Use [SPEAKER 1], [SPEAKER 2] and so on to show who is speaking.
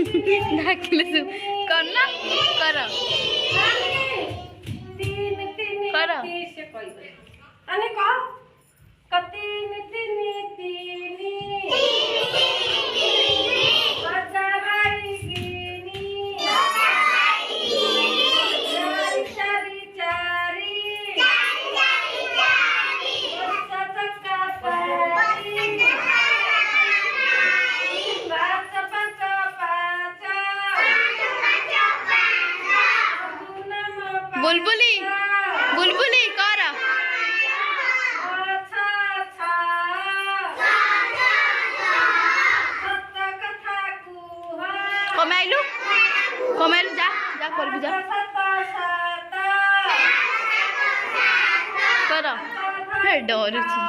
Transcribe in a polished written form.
[SPEAKER 1] डाकिले सब करना कर कर
[SPEAKER 2] अने कह कतीन तीनी तीनी बजा भाई गिनी चारी चारी चारी बच्चा चक्का पारी पाँच पाँच पाँच
[SPEAKER 1] बुलबुली बुलबुली कर कमाइलु कमाइलु जा जा करबी जा कर हे डर छी